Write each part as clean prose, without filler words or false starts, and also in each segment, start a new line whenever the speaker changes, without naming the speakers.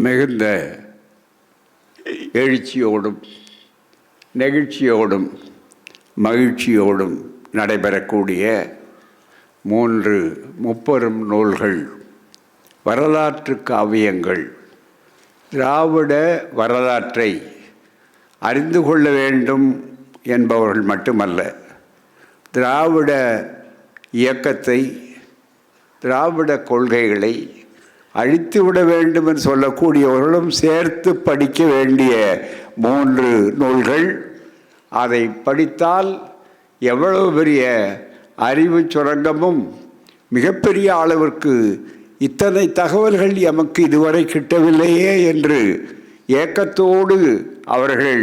மிகுந்த எழுச்சியோடும் நெகிழ்ச்சியோடும் மகிழ்ச்சியோடும் நடைபெறக்கூடிய 3 முப்பெரும் நூல்கள், வரலாற்று காவியங்கள். திராவிட வரலாற்றை அறிந்து கொள்ள வேண்டும் என்பவர்கள் மட்டுமல்ல, திராவிட இயக்கத்தை, திராவிட கொள்கைகளை அழித்துவிட வேண்டும் என்று சொல்லக்கூடியவர்களும் சேர்த்து படிக்க வேண்டிய 3 நூல்கள். அதை படித்தால் எவ்வளவு பெரிய அறிவு சுரங்கமும், மிகப்பெரிய அளவிற்கு இத்தனை தகவல்கள் எமக்கு இதுவரை கிட்டவில்லையே என்று ஏக்கத்தோடு அவர்கள்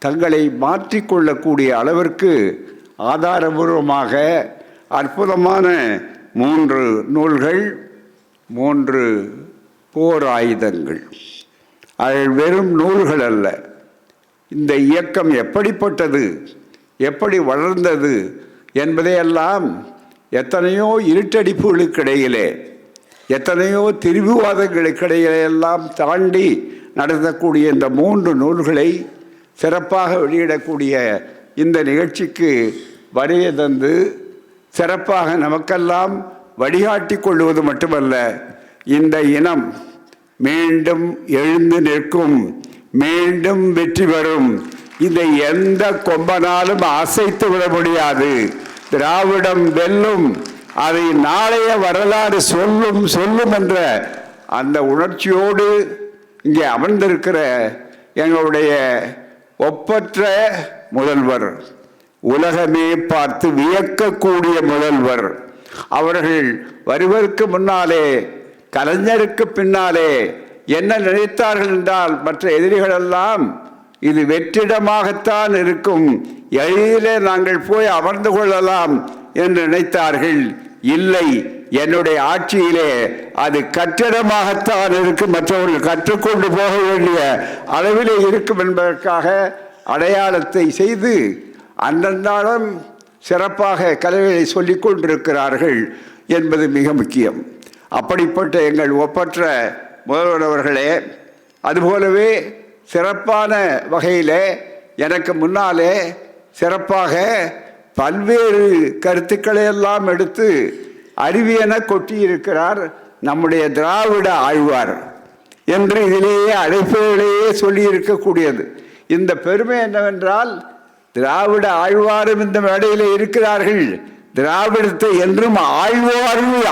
தங்களை மாற்றிக்கொள்ளக்கூடிய அளவிற்கு ஆதாரபூர்வமாக அற்புதமான 3 நூல்கள், 3 போர் ஆயுதங்கள். அது வெறும் நூல்கள் அல்ல. இந்த இயக்கம் எப்படிப்பட்டது, எப்படி வளர்ந்தது என்பதையெல்லாம் எத்தனையோ இருட்டடிப்புகளுக்கிடையிலே, எத்தனையோ திரிபுவாதங்களுக்கிடையிலே எல்லாம் தாண்டி நடத்தக்கூடிய இந்த 3 நூல்களை சிறப்பாக வெளியிடக்கூடிய இந்த நிகழ்ச்சிக்கு வருகை தந்து சிறப்பாக நமக்கெல்லாம் வழிகாட்டி கொள்வது மட்டுமல்ல, இந்த இனம் மீண்டும் எழுந்து நிற்கும், மீண்டும் வெற்றி பெறும். இதை எந்த கொம்பனாலும் அசைத்து விட முடியாது. திராவிடம் வெல்லும், அதை நாளைய வரலாறு சொல்லும் என்ற அந்த உணர்ச்சியோடு இங்கே அமர்ந்திருக்கிற எங்களுடைய ஒப்பற்ற முதல்வர், உலகமே பார்த்து வியக்கக்கூடிய முதல்வர் அவர்கள் வருவதற்கு முன்னாலே, கலைஞருக்கு பின்னாலே என்ன நினைத்தார்கள் என்றால், மற்ற எதிரிகளெல்லாம் இது வெற்றிடமாகத்தான் இருக்கும், எளிதிலே நாங்கள் போய் அமர்ந்து கொள்ளலாம் என்று நினைத்தார்கள். இல்லை, என்னுடைய ஆட்சியிலே அது கட்டிடமாகத்தான் இருக்கும், மற்றவர்கள் கற்றுக்கொண்டு போக வேண்டிய அளவிலே இருக்கும் என்பதற்காக அடையாளத்தை செய்து அந்தந்தாலும் சிறப்பாக கலைகளை சொல்லிக் கொண்டிருக்கிறார்கள் என்பது மிக முக்கியம். அப்படிப்பட்ட எங்கள் ஒப்பற்ற முதல்வர் அவர்களே, அதுபோலவே சிறப்பான வகையில் எனக்கு முன்னாலே சிறப்பாக பல்வேறு கருத்துக்களை எல்லாம் எடுத்து அறிவியன கொட்டியிருக்கிறார் நம்முடைய திராவிட ஆழ்வார் என்று இதிலேயே அழைப்புகளையே சொல்லியிருக்கக்கூடியது. இந்த பெருமை என்னவென்றால், திராவிட ஆழ்வாரும் இந்த மேடையில் இருக்கிறார்கள், திராவிடத்தை என்றும்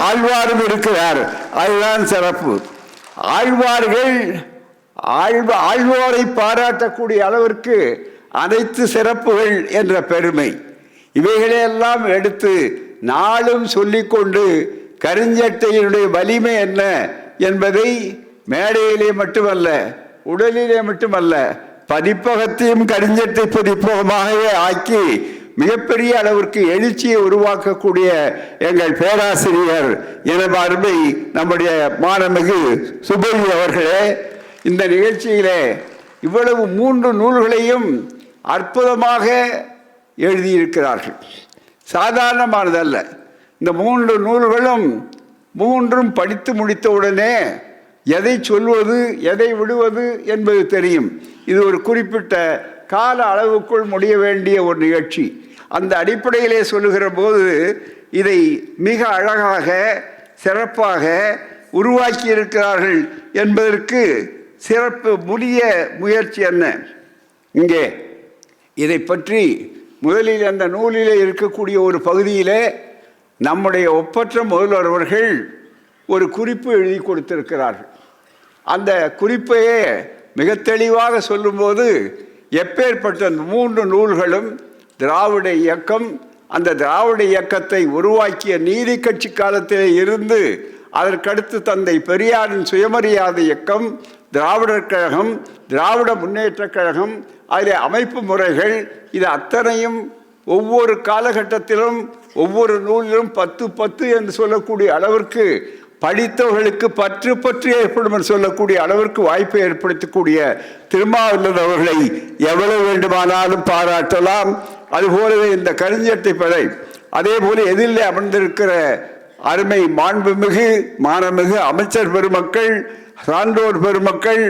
ஆழ்வாரும் இருக்கிறார். அதுதான் சிறப்பு. ஆழ்வார்கள் ஆழ்வாரை பாராட்டக்கூடிய அளவிற்கு அனைத்து சிறப்புகள் என்ற பெருமை, இவைகளையெல்லாம் எடுத்து நாளும் சொல்லிக்கொண்டு கருஞ்சட்டையினுடைய வலிமை என்ன என்பதை மேடையிலே மட்டுமல்ல, உடலிலே மட்டுமல்ல, பதிப்பகத்தையும் கருஞ்சட்டை பதிப்பகமாகவே ஆக்கி மிகப்பெரிய அளவிற்கு எழுச்சியை உருவாக்கக்கூடிய எங்கள் பேராசிரியர் எனது அருமை நம்முடைய மாண்புமிகு சுபவி அவர்களே, இந்த நிகழ்ச்சியிலே இவ்வளவு 3 நூல்களையும் அற்புதமாக எழுதியிருக்கிறார்கள். சாதாரணமானதல்ல. இந்த 3 நூல்களும் 3ம் படித்து முடித்தவுடனே எதை சொல்வது எதை விடுவது என்பது தெரியும். இது ஒரு குறிப்பிட்ட கால அளவுக்குள் முடிய வேண்டிய ஒரு நிகழ்ச்சி. அந்த அடிப்படையிலே சொல்லுகிற போது இதை மிக அழகாக சிறப்பாக உருவாக்கி இருக்கிறார்கள் என்பதற்கு சிறப்பு புதிய முயற்சி என்ன? இங்கே இதை பற்றி முதலில் அந்த நூலிலே இருக்கக்கூடிய ஒரு பகுதியிலே நம்முடைய ஒப்பற்ற முதல்வர் அவர்கள் ஒரு குறிப்பு எழுதி கொடுத்திருக்கிறார்கள். அந்த குறிப்பையே மிக தெளிவாக சொல்லும்போது, எப்பேற்பட்ட 3 நூல்களும் திராவிட இயக்கம், அந்த திராவிட இயக்கத்தை உருவாக்கிய நீதி கட்சி காலத்திலே இருந்து அதற்கடுத்து தந்தை பெரியாரின் சுயமரியாதை இயக்கம், திராவிடர் கழகம், திராவிட முன்னேற்ற கழகம், அதில் அமைப்பு முறைகள், இது அத்தனையும் ஒவ்வொரு காலகட்டத்திலும் ஒவ்வொரு நூலிலும் 10 என்று சொல்லக்கூடிய அளவிற்கு படித்தவர்களுக்கு பற்று ஏற்படும் என்று சொல்லக்கூடிய அளவிற்கு வாய்ப்பை ஏற்படுத்தக்கூடிய திருமாவளவன் அவர்களை எவ்வளவு வேண்டுமானாலும் பாராட்டலாம். அதுபோலவே இந்த கருஞ்சட்டை படை, அதே போல எதிரிலே அமர்ந்திருக்கிற அருமை மாண்புமிகு மாண்புமிகு அமைச்சர் பெருமக்கள், சான்றோர் பெருமக்கள்,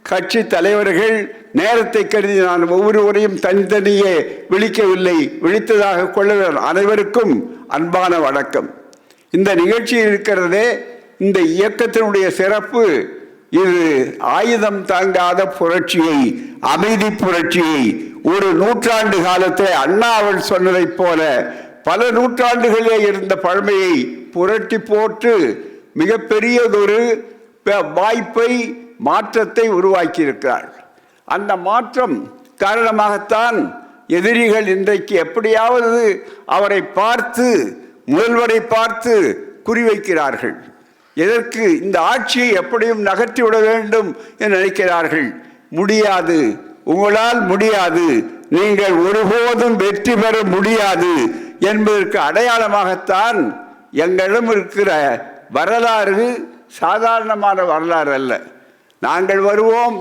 கட்சி தலைவர்கள், நேரத்தை கருதி நான் ஒவ்வொருவரையும் தனித்தனியே விழிக்கவில்லை, விழித்ததாக கொள்ளுகிற அனைவருக்கும் அன்பான வணக்கம். இந்த நிகழ்ச்சி இருக்கிறதே, இந்த இயக்கத்தினுடைய சிறப்பு இது ஆயுதம் தாங்காத புரட்சியை, அமைதி புரட்சியை ஒரு நூற்றாண்டு காலத்தில் அண்ணா அவர்கள் சொன்னதைப் போல பல நூற்றாண்டுகளே இருந்த பழமையை புரட்டி போட்டு மிகப்பெரியதொரு வாய்ப்பை, மாற்றத்தை உருவாக்கியிருக்கிறார். அந்த மாற்றம் காரணமாகத்தான் எதிரிகள் இன்றைக்கு எப்படியாவது அவரை பார்த்து, முதல்வரை பார்த்து குறிவைக்கிறார்கள். எதற்கு? இந்த ஆட்சியை எப்படியும் நகர்த்திவிட வேண்டும் என்று நினைக்கிறார்கள். முடியாது, உங்களால் முடியாது, நீங்கள் ஒருபோதும் வெற்றி பெற முடியாது என்பதற்கு அடையாளமாகத்தான் எங்களிடம் இருக்கிற வரலாறு சாதாரணமான வரலாறு அல்ல. நாங்கள் வருவோம்,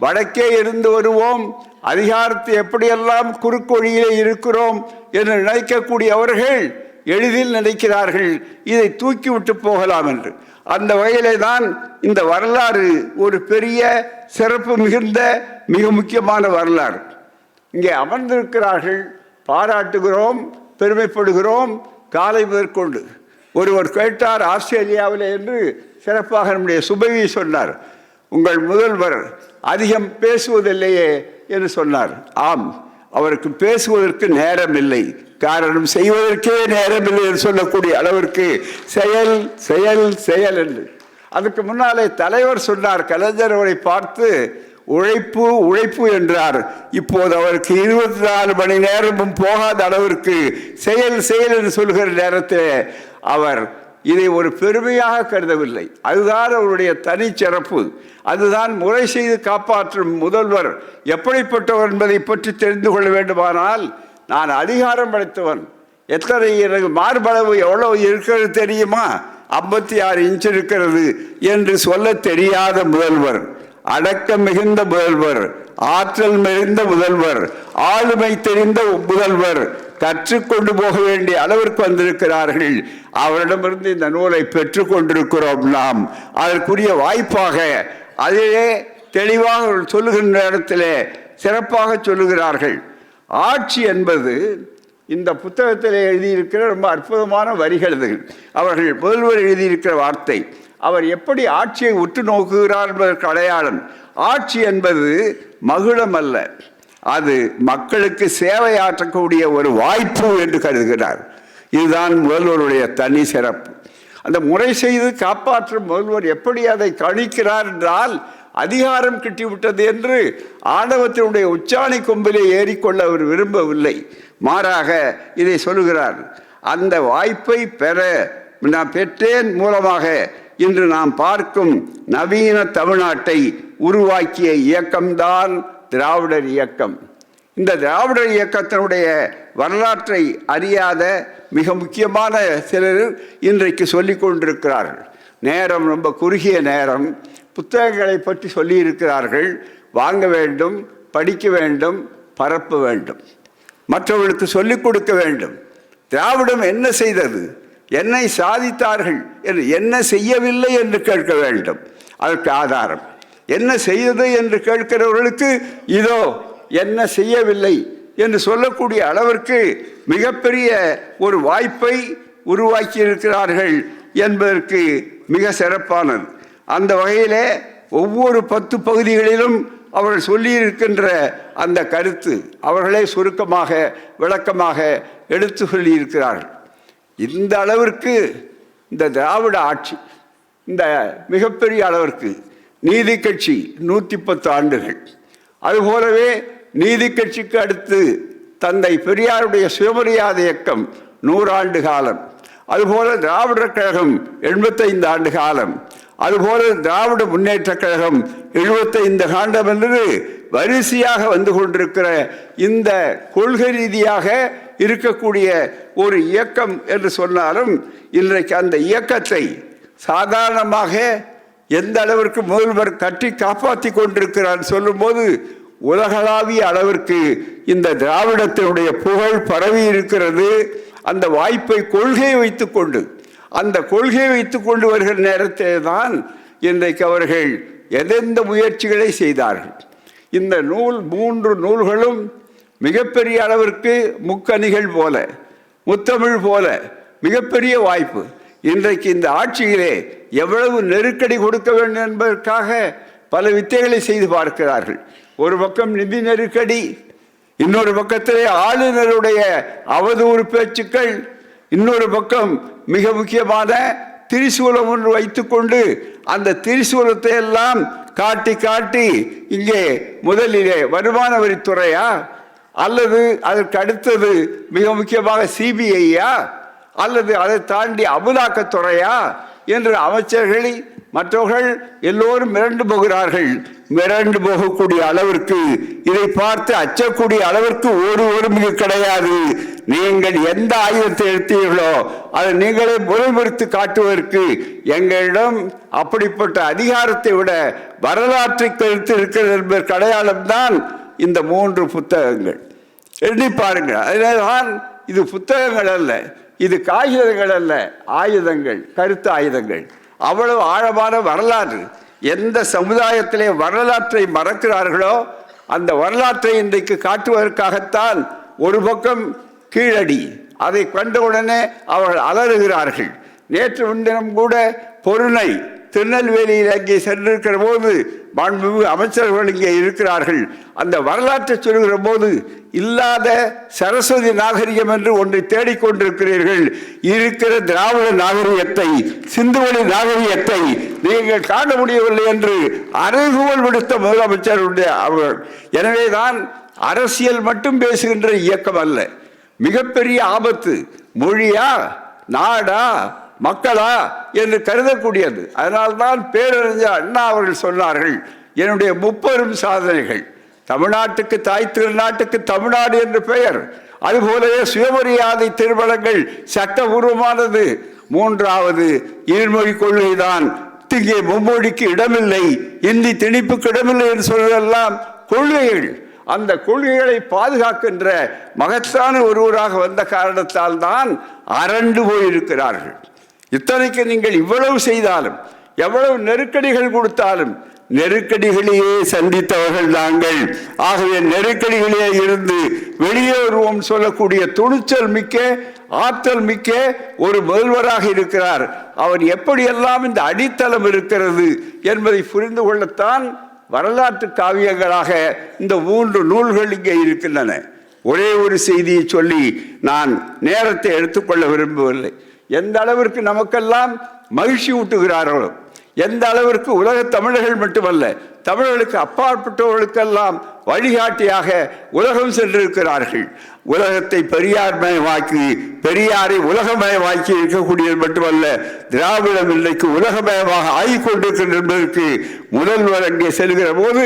வடக்கே இருந்து வருவோம், அதிகாரத்தை எப்படியெல்லாம் குறுக்கொழியிலே இருக்கிறோம் என்று நினைக்கக்கூடியவர்கள் எளிதில் நினைக்கிறார்கள் இதை தூக்கிவிட்டு போகலாம் என்று. அந்த வகையிலே தான் இந்த வரலாறு ஒரு பெரிய சிறப்பு மிகுந்த மிக முக்கியமான வரலாறு. இங்கே அமர்ந்திருக்கிறார்கள், பாராட்டுகிறோம், பெருமைப்படுகிறோம். காலை முதற்கொண்டு ஒருவர் கேட்டார் ஆஸ்திரேலியாவில் என்று, சிறப்பாக நம்முடைய சுபவி சொன்னார், உங்கள் முதல்வர் அதிகம் பேசுவதில்லையே என்று சொன்னார். ஆம், அவருக்கு பேசுவதற்கு நேரம் இல்லை, காரணம் செய்வதற்கே நேரம் இல்லை என்று சொல்லக்கூடிய அளவிற்கு செயல் செயல் செயல் என்று. அதுக்கு முன்னாலே தலைவர் சொன்னார், கலைஞர் அவரை பார்த்து உழைப்பு உழைப்பு என்றார். இப்போது அவருக்கு 24 மணி நேரமும் போகாத அளவிற்கு செயல் செயல் என்று சொல்கிற நேரத்தில் அவர் இதை ஒரு பெருமையாக கருதவில்லை. அதுதான் அவருடைய தனிச்சிறப்பு. அதுதான் முறை செய்து காப்பாற்றும் முதல்வர் எப்படிப்பட்டவர் என்பதை பற்றி தெரிந்து கொள்ள வேண்டுமானால், நான் அதிகாரம் படைத்தவன், எத்தனை எனக்கு மார்பளவு எவ்வளவு இருக்கிறது தெரியுமா, 56 இன்ச் இருக்கிறது என்று சொல்ல தெரியாத முதல்வர், அடக்கம் மிகுந்த முதல்வர், ஆற்றல் மிகுந்த முதல்வர், ஆளுமை தெரிந்த முதல்வர், கற்றுக்கொண்டு போக வேண்டிய அளவிற்கு வந்திருக்கிறார்கள். அவரிடமிருந்து இந்த நூலை பெற்றுக் கொண்டிருக்கிறோம். நாம் அதற்குரிய வாய்ப்பாக அதிலே தெளிவாக சொல்லுகின்ற இடத்திலே சிறப்பாக சொல்லுகிறார்கள். ஆட்சி என்பது இந்த புத்தகத்தில் எழுதியிருக்கிற ரொம்ப அற்புதமான வரிகள். அவர்கள் முதல்வர் எழுதியிருக்கிற வார்த்தை, அவர் எப்படி ஆட்சியை உற்று நோக்குகிறார் என்பதற்கு அடையாளம். ஆட்சி என்பது மகுடம் அல்ல, அது மக்களுக்கு சேவையாற்றக்கூடிய ஒரு வாய்ப்பு என்று கருதுகிறார். இதுதான் முதல்வருடைய தனி சிறப்பு. அந்த முறை செய்து காப்பாற்றும் முதல்வர் எப்படி அதை கணிக்கிறார் என்றால், அதிகாரம் கிட்டிவிட்டது என்று ஆணவத்தினுடைய உச்சாணி கொம்பிலே ஏறிக்கொள்ள அவர் விரும்பவில்லை. மாறாக இதை சொல்லுகிறார், அந்த வாய்ப்பை பெற நான் பெற்றேன் மூலமாக இன்று நாம் பார்க்கும் நவீன தமிழ்நாட்டை உருவாக்கிய இயக்கம்தான் திராவிடர் இயக்கம். இந்த திராவிடர் இயக்கத்தினுடைய வரலாற்றை அறியாத மிக முக்கியமான சிலர் இன்றைக்கு சொல்லிக் கொண்டிருக்கிறார்கள். நேரம் ரொம்ப குறுகிய நேரம், புத்தகங்களை பற்றி சொல்லியிருக்கிறார்கள். வாங்க வேண்டும், படிக்க வேண்டும், பரப்ப வேண்டும், மற்றவர்களுக்கு சொல்லிக் கொடுக்க வேண்டும். திராவிடம் என்ன செய்தது, என்னை சாதித்தார்கள் என்று, என்ன செய்யவில்லை என்று கேட்க வேண்டும். அதற்கு ஆதாரம் என்ன செய்தது என்று கேட்கிறவர்களுக்கு இதோ என்ன செய்யவில்லை என்று சொல்லக்கூடிய அளவிற்கு மிகப்பெரிய ஒரு வாய்ப்பை உருவாக்கி இருக்கிறார்கள் என்பதற்கு மிக சிறப்பானது. அந்த வகையிலே ஒவ்வொரு 10 பகுதிகளிலும் அவர்கள் சொல்லியிருக்கின்ற அந்த கருத்து அவர்களே சுருக்கமாக விளக்கமாக எடுத்து சொல்லியிருக்கிறார்கள். இந்த அளவிற்கு இந்த திராவிட ஆட்சி, இந்த மிகப்பெரிய அளவிற்கு நீதி கட்சி 110 ஆண்டுகள், அதுபோலவே நீதி கட்சிக்கு அடுத்து தந்தை பெரியாருடைய சுயமரியாதை இயக்கம் 100 ஆண்டு காலம், அதுபோல திராவிடர் கழகம் 85 ஆண்டு காலம், அதுபோல திராவிட முன்னேற்ற கழகம் 75 ஆண்டு என்று வரிசையாக வந்து கொண்டிருக்கிற இந்த கொள்கை ரீதியாக இருக்கக்கூடிய ஒரு இயக்கம் என்று சொன்னாலும், இன்றைக்கு அந்த இயக்கத்தை சாதாரணமாக எந்த அளவிற்கு முதல்வர் கட்டி காப்பாற்றி கொண்டிருக்கிறார் சொல்லும்போது, உலகளாவிய அளவிற்கு இந்த திராவிடத்தினுடைய புகழ் பரவி இருக்கிறது. அந்த வாய்ப்பை கொள்கையை வைத்துக்கொண்டு அந்த கொள்கையை வைத்துக் கொண்டு வருகிற நேரத்திலே தான் இன்றைக்கு அவர்கள் எந்தெந்த முயற்சிகளை செய்தார்கள். இந்த மூன்று நூல்களும் மிகப்பெரிய அளவிற்கு முக்கணிகள் போல, முத்தமிழ் போல மிகப்பெரிய வாய்ப்பு. இன்றைக்கு இந்த ஆட்சியிலே எவ்வளவு நெருக்கடி கொடுக்க வேண்டும் என்பதற்காக பல வித்தைகளை செய்து பார்க்கிறார்கள். ஒரு பக்கம் நிதி நெருக்கடி, இன்னொரு பக்கத்திலே ஆளுநருடைய அவதூறு பேச்சுக்கள், இன்னொரு பக்கம் மிக முக்கியமான திரிசூலம் ஒன்று வைத்துக்கொண்டு அந்த திரிசூலத்தை எல்லாம் காட்டி காட்டி இங்கே முதலிலே வருமான வரித்துறையா அல்லது அதற்கு அடுத்தது மிக முக்கியமாக சிபிஐயா அல்லது அதை தாண்டி அமலாக்கத்துறையா என்று அமைச்சர்கள் மற்றவர்கள் எல்லோரும் மிரண்டு போகிறார்கள். மிரண்டு போகக்கூடிய அளவிற்கு, இதை பார்த்து அச்சக்கூடிய அளவிற்கு ஒருவரும் இங்கு கிடையாது. நீங்கள் எந்த ஆயுதத்தை எடுத்தீர்களோ அதை நீங்களே முறைமுறித்து காட்டுவதற்கு எங்களிடம் அப்படிப்பட்ட அதிகாரத்தை விட வரலாற்றை கருத்து இருக்கிறது என்பதற்கு அடையாளம்தான் இந்த 3 புத்தகங்கள். எண்ணி பாருங்கள். அதனால்தான் இது புத்தகங்கள் அல்ல, இது காகிதங்கள் அல்ல, ஆயுதங்கள், கருத்து ஆயுதங்கள். அவ்வளவு ஆழமான வரலாறு. எந்த சமுதாயத்திலே வரலாற்றை மறக்கிறார்களோ அந்த வரலாற்றை இன்றைக்கு காட்டுவதற்காகத்தான் ஒரு பக்கம் கீழடி, அதை கண்டவுடனே அவர்கள் அலறுகிறார்கள். நேற்று முன்தினம் கூட பொருணை திருநெல்வேலியில் அங்கே சென்றிருக்கிற போது மாண்புமிகு அமைச்சர்கள் இங்கே இருக்கிறார்கள். அந்த வரலாற்றை சொல்கிற போது இல்லாத சரஸ்வதி நாகரிகம் என்று ஒன்றை தேடிக்கொண்டிருக்கிறீர்கள். இருக்கிற திராவிட நாகரிகத்தை, சிந்துவெளி நாகரிகத்தை நீங்கள் காண முடியவில்லை என்று அறைகூவல் விடுத்த முதலமைச்சருடைய அவர்கள். எனவேதான் அரசியல் மட்டும் பேசுகின்ற இயக்கம் அல்ல, மிகப்பெரிய ஆபத்து மொழியா நாடா மக்களா என்று கருதக்கூடியது. அதனால்தான் பேரறிஞர் அண்ணா அவர்கள் சொன்னார்கள், என்னுடைய 30 சாதனைகள், தமிழ்நாட்டுக்கு தாய் திருநாட்டுக்கு தமிழ்நாடு என்று பெயர், அதுபோலவே சுயமரியாதை திருமணங்கள் சட்டபூர்வமானது, 3வது இருமொழி கொள்கைதான், இங்கே மும்மொழிக்கு இடமில்லை, இந்தி திணிப்புக்கு இடமில்லை என்று சொல்வதெல்லாம் கொள்கைகள். அந்த கொள்கைகளை பாதுகாக்கின்ற மகத்தான ஒருவராக வந்த காரணத்தால் தான் அரண்டு போயிருக்கிறார்கள். இத்தனைக்கு நீங்கள் இவ்வளவு செய்தாலும், எவ்வளவு நெருக்கடிகள் கொடுத்தாலும், நெருக்கடிகளையே சந்தித்தவர்கள் நாங்கள். ஆகவே நெருக்கடிகளே இருந்து வெளியே வருவோம் சொல்லக்கூடிய துணிச்சல் மிக்க, ஆற்றல் மிக்க ஒரு முதல்வராக இருக்கிறார். அவர் எப்படியெல்லாம் இந்த அடித்தளம் இருக்கிறது என்பதை புரிந்து கொள்ளத்தான் வரலாற்று காவியங்களாக இந்த 3 நூல்கள் இங்கே இருக்கின்றன. ஒரே ஒரு செய்தியை சொல்லி நான் நேரத்தை எடுத்துக்கொள்ள விரும்பவில்லை. எந்த அளவிற்கு நமக்கெல்லாம் மகிழ்ச்சி ஊட்டுகிறார்களோ, எந்த அளவிற்கு உலக தமிழர்கள் மட்டுமல்ல, தமிழர்களுக்கு அப்பாற்பட்டவர்களுக்கெல்லாம் வழிகாட்டியாக உலகம் சென்றிருக்கிறார்கள். உலகத்தை பெரியார்மயமாக்கி, பெரியாரை உலகமயமாக்கி இருக்கக்கூடியது மட்டுமல்ல, திராவிடம் இன்றைக்கு உலகமயமாக ஆகிக்கொண்டிருக்கின்ற என்பதற்கு முதல்வர் அங்கே செல்கிற போது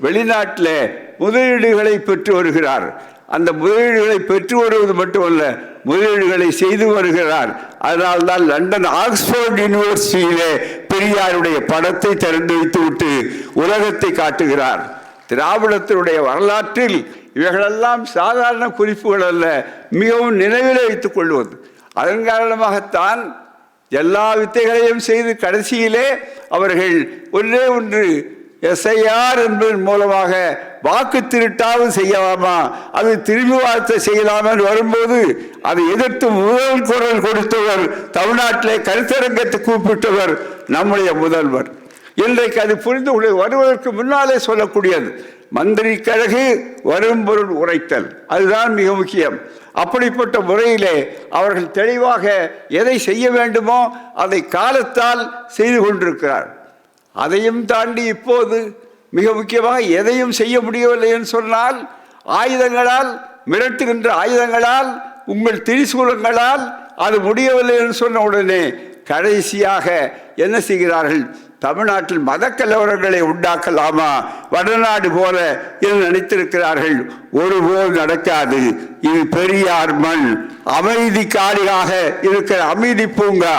வெளிநாட்டில் முதலீடுகளை பெற்று வருகிறார். அந்த முதலீடுகளை பெற்று வருவது மட்டுமல்ல, முதலீடுகளை செய்து வருகிறார். அதனால்தான் லண்டன் ஆக்ஸ்போர்ட் யூனிவர்சிட்டியிலே பெரியாருடைய படத்தை திறந்து வைத்துவிட்டு உலகத்தை காட்டுகிறார். திராவிடத்தினுடைய வரலாற்றில் இவைகளெல்லாம் சாதாரண குறிப்புகள் அல்ல, மிகவும் நினைவில் வைத்துக் கொள்வது. அதன் காரணமாகத்தான் எல்லா வித்தைகளையும் செய்து கடைசியிலே அவர்கள் ஒன்றே ஒன்று SIR என்பதன் மூலமாக வாக்கு திருட்டாவது செய்யலாமா, அது திரும்பி வார்த்தை செய்யலாமா என்று வரும்போது அதை எதிர்த்து முதல் குரல் கொடுத்தவர், தமிழ்நாட்டிலே கருத்தரங்கத்தை கூப்பிட்டவர் நம்முடைய முதல்வர். இன்றைக்கு அது புரிந்து வருவதற்கு முன்னாலே சொல்லக்கூடியது மந்திரி கழகு வரும் பொருள் உரைத்தல், அதுதான் மிக முக்கியம். அப்படிப்பட்ட முறையிலே அவர்கள் தெளிவாக எதை செய்ய வேண்டுமோ அதை காலத்தால் செய்து கொண்டிருக்கிறார். அதையும் தாண்டி இப்போது மிக முக்கியமாக எதையும் செய்ய முடியவில்லை என்று சொன்னால், ஆயுதங்களால், மிரட்டுகின்ற ஆயுதங்களால், உங்கள் திரிசூலங்களால் அது முடியவில்லை என்று சொன்ன உடனே கடைசியாக என்ன செய்கிறார்கள்? தமிழ்நாட்டில் மத கலவரங்களை உண்டாக்கலாமா, வடநாடு போல என்று நினைத்திருக்கிறார்கள். ஒருபோது நடக்காது. இது பெரியார் மண், அமைதி காலியாக இருக்கிற அமைதி பூங்கா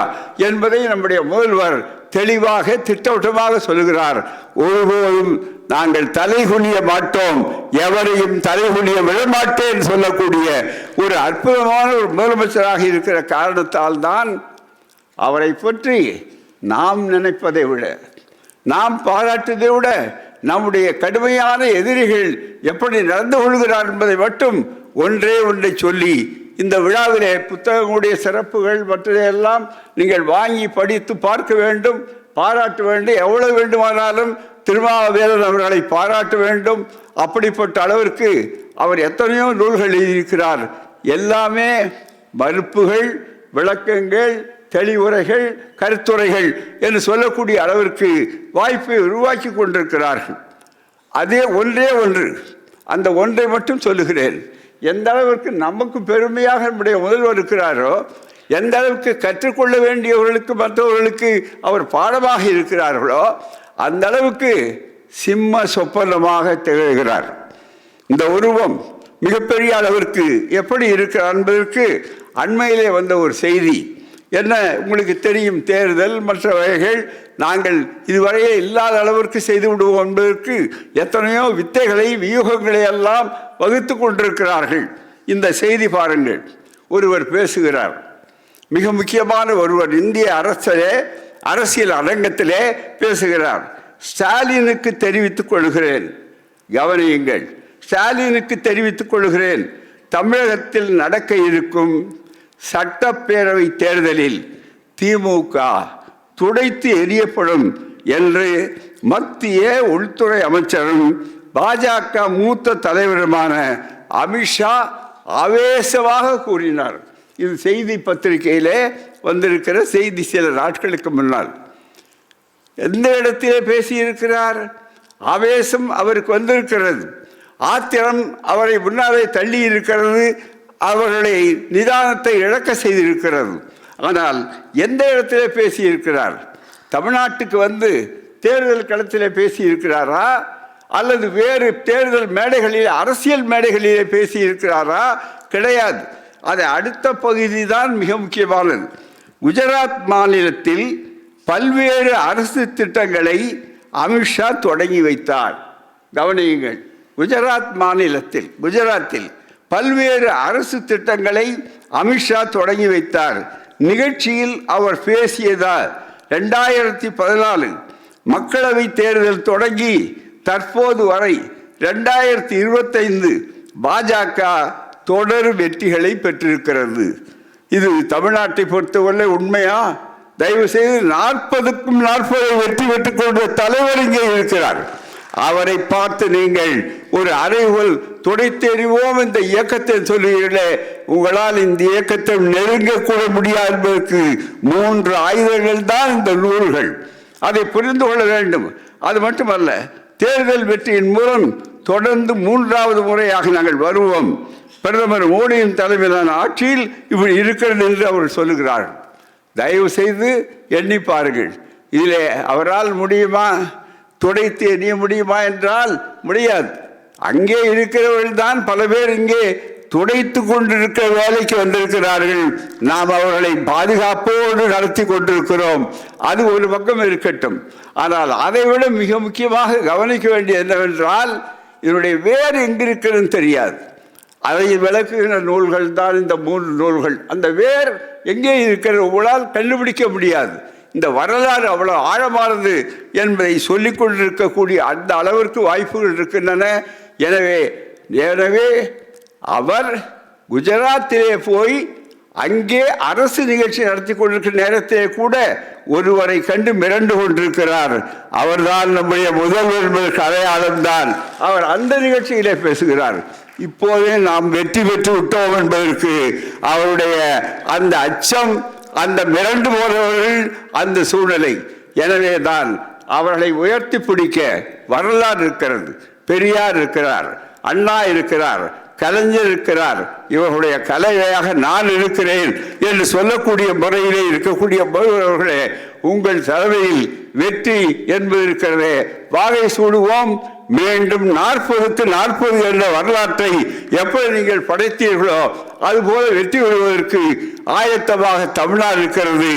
என்பதை நம்முடைய முதல்வர் தெளிவாக திட்டவட்டமாக சொல்கிறார். ஒருபோதும் நாங்கள் தலைகுனிய மாட்டோம், எவரையும் தலைகுனிய விடமாட்டேன் சொல்லக்கூடிய ஒரு அற்புதமான ஒரு முதலமைச்சராக இருக்கிற காரணத்தால் தான் அவரை பற்றி நாம் நினைப்பதை விட, நாம் பாராட்டுவதை விட, நம்முடைய கடுமையான எதிரிகள் எப்படி நடந்து கொள்கிறார் என்பதை மட்டும் ஒன்றை சொல்லி இந்த விழாவிலே புத்தகங்களுடைய சிறப்புகள் மற்றதையெல்லாம் நீங்கள் வாங்கி படித்து பார்க்க வேண்டும், பாராட்ட வேண்டும். எவ்வளவு வேண்டுமானாலும் திருமாவேலன் அவர்களை பாராட்ட வேண்டும். அப்படிப்பட்ட அளவிற்கு அவர் எத்தனையோ நூல்கள் எழுதியிருக்கிறார். எல்லாமே மறுப்புகள், விளக்கங்கள், தெளிவுரைகள், கருத்துரைகள் என்று சொல்லக்கூடிய அளவிற்கு வாய்ப்பை உருவாக்கி கொண்டிருக்கிறார்கள். அதே ஒன்று, அந்த ஒன்றை மட்டும் சொல்லுகிறேன். எந்த அளவிற்கு நமக்கு பெருமையாக நம்முடைய முதல்வர் இருக்கிறாரோ, எந்த அளவுக்கு கற்றுக்கொள்ள வேண்டியவர்களுக்கு மற்றவர்களுக்கு அவர் பாடமாக இருக்கிறார்களோ, அந்த அளவுக்கு சிம்ம சொப்பனமாக திகழ்கிறார். இந்த உருவம் மிகப்பெரிய அளவிற்கு எப்படி இருக்கிறார் என்பதற்கு அண்மையிலே வந்த ஒரு செய்தி என்ன உங்களுக்கு தெரியும். தேர்தல் மற்ற வகைகள் நாங்கள் இதுவரையே இல்லாத அளவிற்கு செய்து விடுவோம் என்பதற்கு எத்தனையோ வித்தைகளை வியூகங்களை எல்லாம் வகுத்து கொண்டிருக்கிறார்கள். இந்த செய்தி பாருங்கள். ஒருவர் பேசுகிறார், மிக முக்கியமான ஒருவர் இந்திய அரசியல் அரங்கத்திலே பேசுகிறார். ஸ்டாலினுக்கு தெரிவித்துக் கொள்கிறேன், கவனியுங்கள், ஸ்டாலினுக்கு தெரிவித்துக் கொள்கிறேன், தமிழகத்தில் நடக்க இருக்கும் சட்டப்பேரவை தேர்தலில் திமுக துடைத்து எறியப்படும் என்று மத்திய உள்துறை அமைச்சரும் பாஜக மூத்த தலைவருமான அமித்ஷா ஆவேசமாக கூறினார். இது செய்தி பத்திரிகையிலே வந்திருக்கிற செய்தி சில நாட்களுக்கு முன்னால். எந்த இடத்திலே பேசியிருக்கிறார்? ஆவேசம் அவருக்கு வந்திருக்கிறது, ஆத்திரம் அவரை முன்னாலே தள்ளி இருக்கிறது, அவர்களை நிதானத்தை இழக்க செய்திருக்கிறது. ஆனால் எந்த இடத்திலே பேசியிருக்கிறார்? தமிழ்நாட்டுக்கு வந்து தேர்தல் களத்திலே பேசியிருக்கிறாரா அல்லது வேறு தேர்தல் மேடைகளில் அரசியல் மேடைகளிலே பேசியிருக்கிறாரா? கிடையாது. அது அடுத்த பகுதி தான் மிக முக்கியமானது. குஜராத் மாநிலத்தில் பல்வேறு அரசு திட்டங்களை அமித்ஷா தொடங்கி வைத்தார். கவனியுங்கள், குஜராத்தில் பல்வேறு அரசு திட்டங்களை அமித்ஷா தொடங்கி வைத்தார். நிகழ்ச்சியில் அவர் பேசியதால் 2014 மக்களவை தேர்தல் தொடங்கி தற்போது வரை 2025 பாஜக தொடர் வெற்றிகளை பெற்றிருக்கிறது. இது தமிழ்நாட்டை பொறுத்தவரை உண்மையா? தயவு செய்து 40க்கும் 40 வெற்றி பெற்றுக் கொண்ட தலைவர் இங்கே இருக்கிறார். அவரை பார்த்து நீங்கள் ஒரு அறைகோல் துடைத்தெறிவோம் இந்த இயக்கத்தை சொல்லுகிறீர்களே, உங்களால் இந்த இயக்கத்தை நெருங்கக்கூட முடியாது என்பதற்கு 3 ஆயுதங்கள் தான் இந்த நூல்கள். அதை புரிந்து கொள்ள வேண்டும். அது மட்டுமல்ல, தேர்தல் வெற்றியின் மூலம் தொடர்ந்து 3வது முறையாக நாங்கள் வருவோம், பிரதமர் மோடியின் தலைமையிலான ஆட்சியில் இப்படி இருக்கிறது என்று அவர் சொல்லுகிறார்கள். தயவு செய்து எண்ணி பாருங்கள். இதிலே அவரால் முடியுமா? துடைத்து எறிய முடியுமா என்றால் முடியாது. அங்கே இருக்கிறவர்கள் தான் பல பேர் இங்கே துடைத்து கொண்டிருக்கிற வேலைக்கு வந்திருக்கிறார்கள். நாம் அவர்களை பாதுகாப்போடு நடத்தி கொண்டிருக்கிறோம். அது ஒரு பக்கம் இருக்கட்டும். ஆனால் அதைவிட மிக முக்கியமாக கவனிக்க வேண்டியது என்னவென்றால், இதனுடைய வேறு எங்கிருக்கிறதுன்னு தெரியாது. அதை விளக்குகிற நூல்கள் தான் இந்த 3 நூல்கள். அந்த வேர் எங்கே இருக்கிற உங்களால் கண்டுபிடிக்க முடியாது. இந்த வரலாறு அவ்வளோ ஆழமானது என்பதை சொல்லிக் கொண்டிருக்கக்கூடிய அந்த அளவிற்கு வாய்ப்புகள் இருக்கின்றன. எனவே அவர் குஜராத்திலே போய் அங்கே அரசு நிகழ்ச்சி நடத்தி கொண்டிருக்கிற நேரத்திலே கூட ஒருவரை கண்டு மிரண்டு கொண்டிருக்கிறார். அவர்தான் நம்முடைய முதல்வர் என்பதற்கு அடையாளம்தான். அவர் அந்த நிகழ்ச்சியிலே பேசுகிறார். இப்போதே நாம் வெற்றி பெற்று விட்டோம் என்பதற்கு அவருடைய அந்த அச்சம், அந்த மிரண்டு போனவர்கள், அந்த சூழ்நிலை. எனவே தான் அவர்களை உயர்த்தி பிடிக்க வரலாறு இருக்கிறது. பெரியார் இருக்கிறார், அண்ணா இருக்கிறார், கலைஞர் இருக்கிறார். இவர்களுடைய கலையாக நான் இருக்கிறேன் என்று சொல்லக்கூடிய முறையிலே இருக்கக்கூடிய அவர்களே, உங்கள் தலைமையில் வெற்றி என்பது இருக்கிறதே, வாகை சூடுவோம். மீண்டும் 40க்கு 40 என்ற வரலாற்றை எப்படி நீங்கள் படைத்தீர்களோ அதுபோல வெற்றி பெறுவதற்கு ஆயத்தமாக தமிழ்நாடு இருக்கிறது.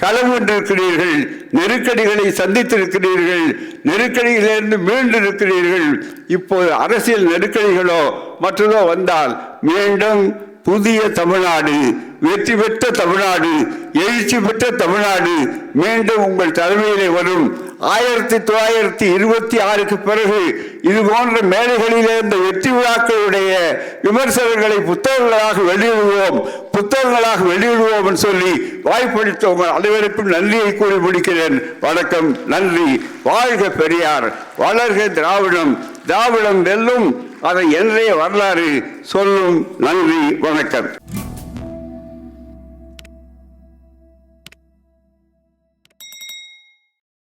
களம் கொண்டிருக்கிறீர்கள், நெருக்கடிகளை சந்தித்திருக்கிறீர்கள், நெருக்கடிகளிலிருந்து மீண்டிருக்கிறீர்கள். இப்போது அரசியல் நெருக்கடிகளோ மற்றதோ வந்தால் மீண்டும் புதிய தமிழ்நாடு, வெற்றி பெற்ற தமிழ்நாடு, எழுச்சி பெற்ற தமிழ்நாடு மீண்டும் உங்கள் தலைமையிலே வரும். 1926க்கு பிறகு இது போன்ற மேடைகளிலே இந்த வெற்றி விழாக்களுடைய விமர்சனங்களை புத்தகங்களாக வெளியிடுவோம் சொல்லி வாய்ப்பளித்த உங்கள் அனைவருக்கும் நன்றியை கூறி முடிக்கிறேன். வணக்கம், நன்றி. வாழ்க பெரியார், வளர்க திராவிடம், திராவிடம் வெல்லும், அதை என்றே வரலாறு சொல்லும். நன்றி, வணக்கம்.